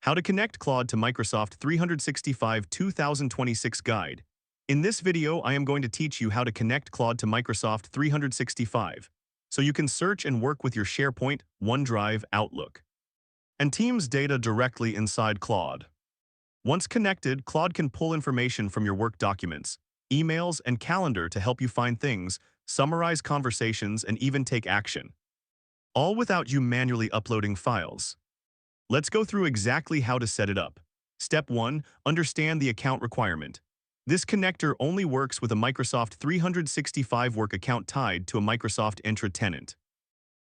How to Connect Claude to Microsoft 365 2026 Guide. In this video, I am going to teach you how to connect Claude to Microsoft 365, so you can search and work with your SharePoint, OneDrive, Outlook, and Teams data directly inside Claude. Once connected, Claude can pull information from your work documents, emails, and calendar to help you find things, summarize conversations, and even take action, all without you manually uploading files. Let's go through exactly how to set it up. Step 1. Understand the account requirement. This connector only works with a Microsoft 365 work account tied to a Microsoft Entra tenant.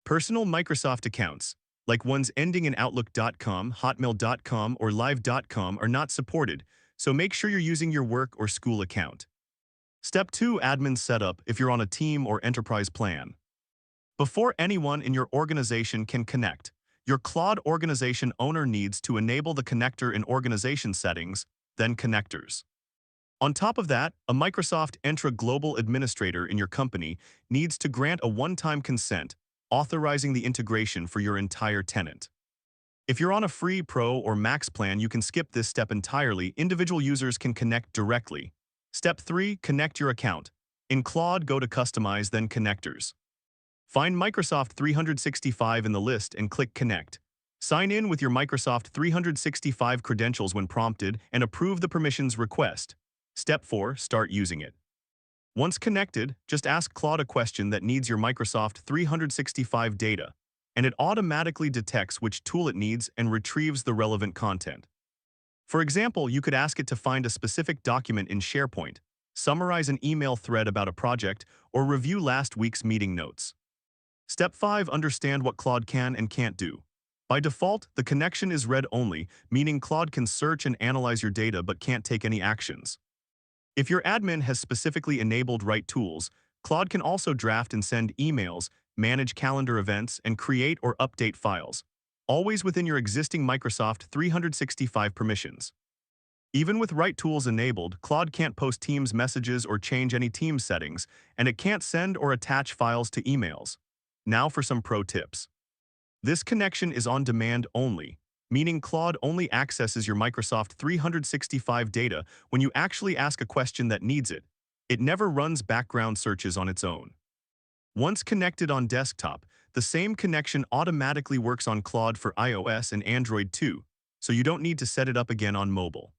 Personal Microsoft accounts, like ones ending in Outlook.com, Hotmail.com, or Live.com, are not supported, so make sure you're using your work or school account. Step 2. Admin setup if you're on a team or enterprise plan. Before anyone in your organization can connect, your Claude organization owner needs to enable the connector in organization settings, then connectors. On top of that, a Microsoft Entra Global Administrator in your company needs to grant a one-time consent, authorizing the integration for your entire tenant. If you're on a free, pro, or max plan, you can skip this step entirely. Individual users can connect directly. Step 3. Connect your account. In Claude, go to Customize, then Connectors. Find Microsoft 365 in the list and click Connect. Sign in with your Microsoft 365 credentials when prompted and approve the permissions request. Step 4. Start using it. Once connected, just ask Claude a question that needs your Microsoft 365 data, and it automatically detects which tool it needs and retrieves the relevant content. For example, you could ask it to find a specific document in SharePoint, summarize an email thread about a project, or review last week's meeting notes. Step 5. Understand what Claude can and can't do. By default, the connection is read-only, meaning Claude can search and analyze your data but can't take any actions. If your admin has specifically enabled Write tools, Claude can also draft and send emails, manage calendar events, and create or update files, always within your existing Microsoft 365 permissions. Even with Write tools enabled, Claude can't post Teams messages or change any Teams settings, and it can't send or attach files to emails. Now for some pro tips. This connection is on demand only, meaning Claude only accesses your Microsoft 365 data when you actually ask a question that needs it. It never runs background searches on its own. Once connected on desktop, the same connection automatically works on Claude for iOS and Android too, so you don't need to set it up again on mobile.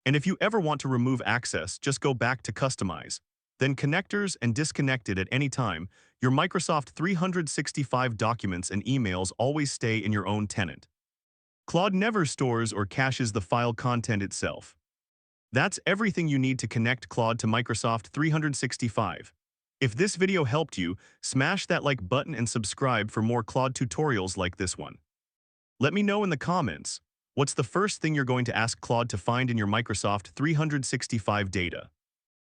And if you ever want to remove access, just go back to Customize, then Connectors, and disconnect it at any time. Your Microsoft 365 documents and emails always stay in your own tenant. Claude never stores or caches the file content itself. That's everything you need to connect Claude to Microsoft 365. If this video helped you, smash that like button and subscribe for more Claude tutorials like this one. Let me know in the comments, what's the first thing you're going to ask Claude to find in your Microsoft 365 data?